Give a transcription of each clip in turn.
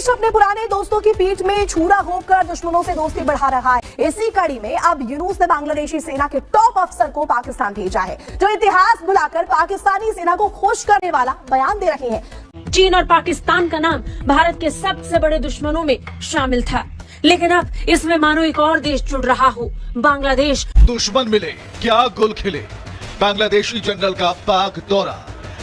देश अपने पुराने दोस्तों की पीठ में छुरा घोंपकर दुश्मनों से दोस्ती बढ़ा रहा है। इसी कड़ी में अब यूनुस ने बांग्लादेशी सेना के टॉप अफसर को पाकिस्तान भेजा है, जो इतिहास बुलाकर पाकिस्तानी सेना को खुश करने वाला बयान दे रहे हैं। चीन और पाकिस्तान का नाम भारत के सबसे बड़े दुश्मनों में शामिल था, लेकिन अब इसमें मानो एक और देश जुड़ रहा हो, बांग्लादेश। दुश्मन मिले क्या गुल खिले, बांग्लादेशी जनरल का पाक दौरा,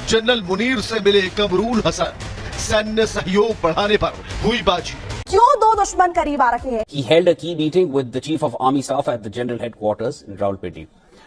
जनरल मुनीर से मिले कमरूल हसन, सैन्य सहयोग बढ़ाने पर हुई बाजी। क्यों दो दुश्मन करीब आ रखे हैं? He held a key meeting with the Chief of Army Staff at the General Headquarters in Rawalpindi.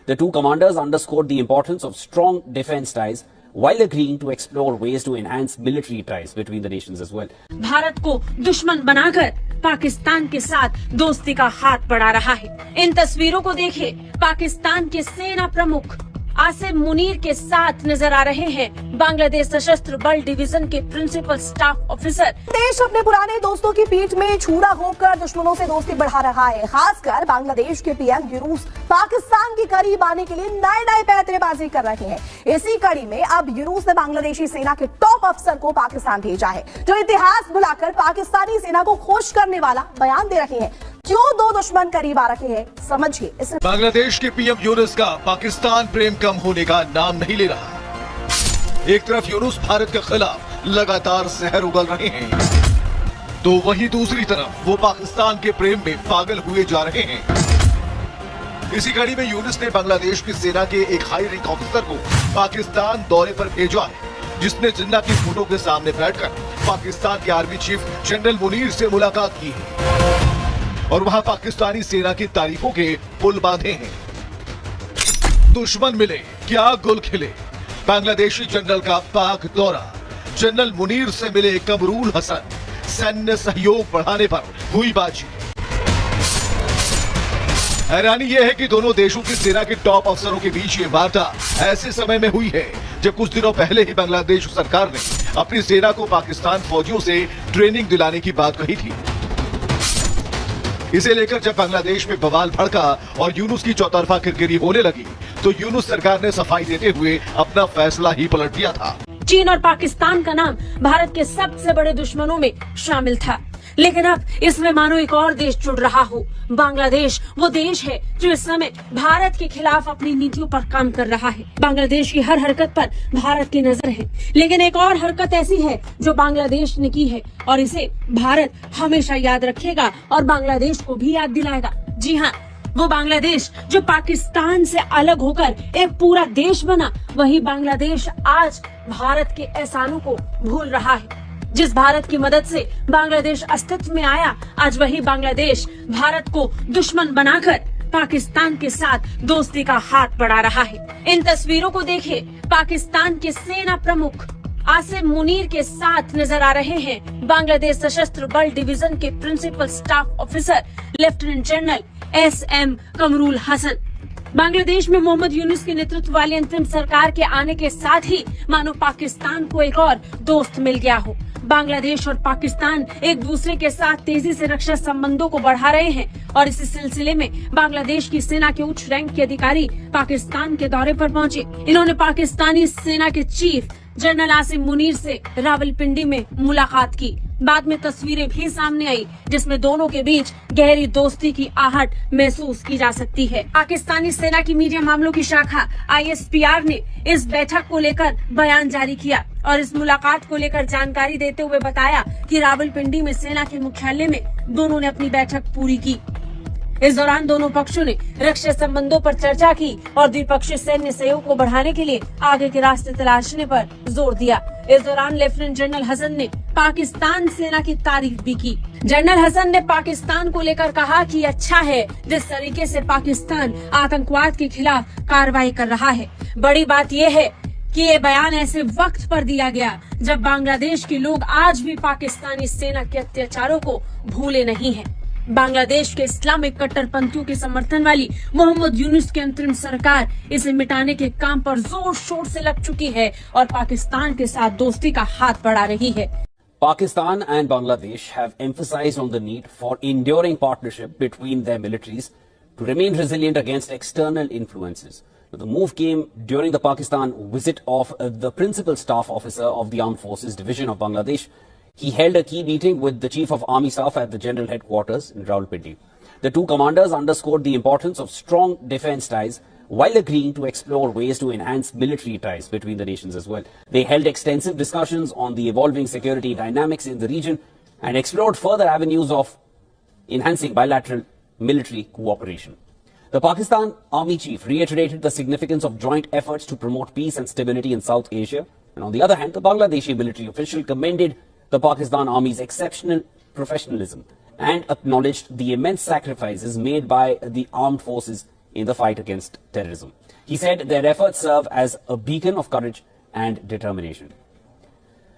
The two commanders underscored the importance of strong defense ties while agreeing to explore ways to enhance military ties between the nations as well. Bharat को दुश्मन बनाकर पाकिस्तान के साथ दोस्ती का हाथ बढ़ा रहा है। इन तस्वीरों को देखें, पाकिस्तान के सेना प्रमुख आसिम मुनीर के साथ नजर आ रहे हैं बांग्लादेश सशस्त्र बल डिवीजन के प्रिंसिपल स्टाफ ऑफिसर। देश अपने पुराने दोस्तों की पीठ में छुरा घोंपकर दुश्मनों से दोस्ती बढ़ा रहा है। खासकर बांग्लादेश के पीएम यूनुस पाकिस्तान के करीब आने के लिए नए पैंतरेबाजी कर रहे हैं। इसी कड़ी में अब यूनुस ने बांग्लादेशी सेना के टॉप अफसर को पाकिस्तान भेजा है, जो इतिहास बुलाकर पाकिस्तानी सेना को खुश करने वाला बयान दे रहे हैं। क्यों दो दुश्मन करीब आ रखे हैं, समझिए इस। बांग्लादेश के पीएम यूनुस का पाकिस्तान प्रेम कम होने का नाम नहीं ले रहा। एक तरफ यूनुस भारत के खिलाफ लगातार जहर उगल रहे हैं, तो वहीं दूसरी तरफ वो पाकिस्तान के प्रेम में पागल हुए जा रहे हैं। इसी कड़ी में यूनुस ने बांग्लादेश की सेना के एक हाई रैंक ऑफिसर को पाकिस्तान दौरे पर भेजा है, जिसने जिन्ना की फोटो के सामने बैठकर पाकिस्तान के आर्मी चीफ जनरल मुनीर से मुलाकात की है और वहां पाकिस्तानी सेना की तारीफों के पुल बांधे हैं। दुश्मन मिले क्या गुल खिले, बांग्लादेशी जनरल का पाक दौरा, जनरल मुनीर से मिले कमरूल हसन, सैन्य सहयोग बढ़ाने पर हुई बाजी। हैरानी यह है कि दोनों देशों की सेना के टॉप अफसरों के बीच ये वार्ता ऐसे समय में हुई है जब कुछ दिनों पहले ही बांग्लादेश सरकार ने अपनी सेना को पाकिस्तान फौजियों से ट्रेनिंग दिलाने की बात कही थी। इसे लेकर जब बांग्लादेश में बवाल भड़का और यूनुस की चौतरफा किरकिरी होने लगी, तो यूनुस सरकार ने सफाई देते हुए अपना फैसला ही पलट दिया था। चीन और पाकिस्तान का नाम भारत के सबसे बड़े दुश्मनों में शामिल था, लेकिन अब इसमें मानो एक और देश जुड़ रहा हो, बांग्लादेश। वो देश है जो इस समय भारत के खिलाफ अपनी नीतियों पर काम कर रहा है। बांग्लादेश की हर हरकत पर भारत की नजर है, लेकिन एक और हरकत ऐसी है जो बांग्लादेश ने की है और इसे भारत हमेशा याद रखेगा और बांग्लादेश को भी याद दिलाएगा। जी हाँ, वो बांग्लादेश जो पाकिस्तान से अलग होकर एक पूरा देश बना, वही बांग्लादेश आज भारत के एहसानों को भूल रहा है। जिस भारत की मदद से बांग्लादेश अस्तित्व में आया, आज वही बांग्लादेश भारत को दुश्मन बनाकर पाकिस्तान के साथ दोस्ती का हाथ बढ़ा रहा है। इन तस्वीरों को देखें, पाकिस्तान के सेना प्रमुख आसिम मुनीर के साथ नजर आ रहे हैं बांग्लादेश सशस्त्र बल डिवीजन के principal staff officer lieutenant general SM Kamrul Hasan. Bangladesh में मोहम्मद यूनुस के नेतृत्व वाली अंतरिम सरकार के आने के साथ ही मानो पाकिस्तान को एक और दोस्त मिल गया हो। बांग्लादेश और पाकिस्तान एक दूसरे के साथ तेजी से रक्षा संबंधों को बढ़ा रहे हैं और इसी सिलसिले में बांग्लादेश की सेना के उच्च रैंक के अधिकारी पाकिस्तान के दौरे पर पहुंचे। इन्होंने पाकिस्तानी सेना के चीफ जनरल आसिम मुनीर से रावलपिंडी में मुलाकात की। बाद में तस्वीरें भी सामने आई जिसमें दोनों के बीच गहरी दोस्ती की आहट महसूस की जा सकती है। पाकिस्तानी सेना की मीडिया मामलों की शाखा ISPR ने इस बैठक को लेकर बयान जारी किया और इस मुलाकात को लेकर जानकारी देते हुए बताया कि रावलपिंडी में सेना के मुख्यालय में दोनों ने अपनी बैठक पूरी की। इस दौरान दोनों पक्षों ने रक्षा संबंधों पर चर्चा की और द्विपक्षीय सैन्य सहयोग को बढ़ाने के लिए आगे के रास्ते तलाशने पर जोर दिया। इस दौरान लेफ्टिनेंट जनरल हसन ने पाकिस्तान सेना की तारीफ भी की। जनरल हसन ने पाकिस्तान को लेकर कहा कि अच्छा है जिस तरीके से पाकिस्तान आतंकवाद के खिलाफ कार्रवाई कर रहा है। बड़ी बात यह है कि ये बयान ऐसे वक्त पर दिया गया जब बांग्लादेश के लोग आज भी पाकिस्तानी सेना के अत्याचारों को भूले नहीं हैं। बांग्लादेश के इस्लामिक कट्टरपंथियों के समर्थन वाली मोहम्मद यूनुस की अंतरिम सरकार इसे मिटाने के काम पर जोर शोर से लग चुकी है और पाकिस्तान के साथ दोस्ती का हाथ बढ़ा रही है। Pakistan and Bangladesh have emphasized on the need for enduring partnership between their militaries to remain resilient against external influences. The move came during the Pakistan visit of the principal staff officer of the Armed Forces Division of Bangladesh. He held a key meeting with the Chief of Army Staff at the General Headquarters in Rawalpindi. The two commanders underscored the importance of strong defense ties while agreeing to explore ways to enhance military ties between the nations as well. They held extensive discussions on the evolving security dynamics in the region and explored further avenues of enhancing bilateral military cooperation. The Pakistan Army Chief reiterated the significance of joint efforts to promote peace and stability in South Asia. And on the other hand, the Bangladeshi military official commended the Pakistan Army's exceptional professionalism and acknowledged the immense sacrifices made by the armed forces in the fight against terrorism. He said their efforts serve as a beacon of courage and determination.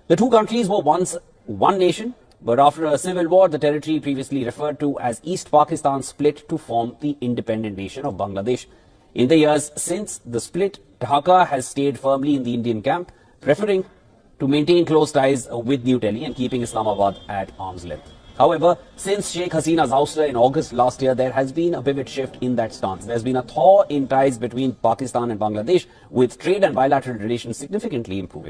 The two countries were once one nation, but after a civil war, the territory previously referred to as East Pakistan split to form the independent nation of Bangladesh. In the years since the split, Dhaka has stayed firmly in the Indian camp, preferring to maintain close ties with New Delhi and keeping Islamabad at arm's length. However, since Sheikh Hasina's ouster in August last year, there has been a pivot shift in that stance. There's been a thaw in ties between Pakistan and Bangladesh, with trade and bilateral relations significantly improving.